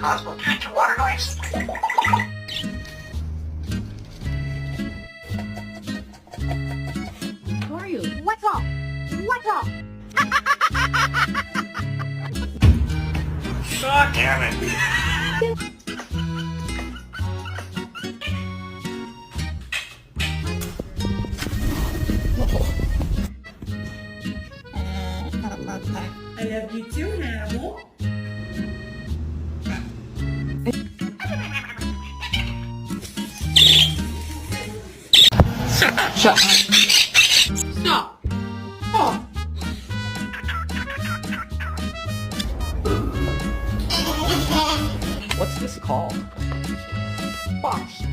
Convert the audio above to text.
possible to water noise. Who are you? What's wrong? What's wrong? God damn it. I love you too, Hannibal. Shut up. Stop. Oh. What's this called? Bosh.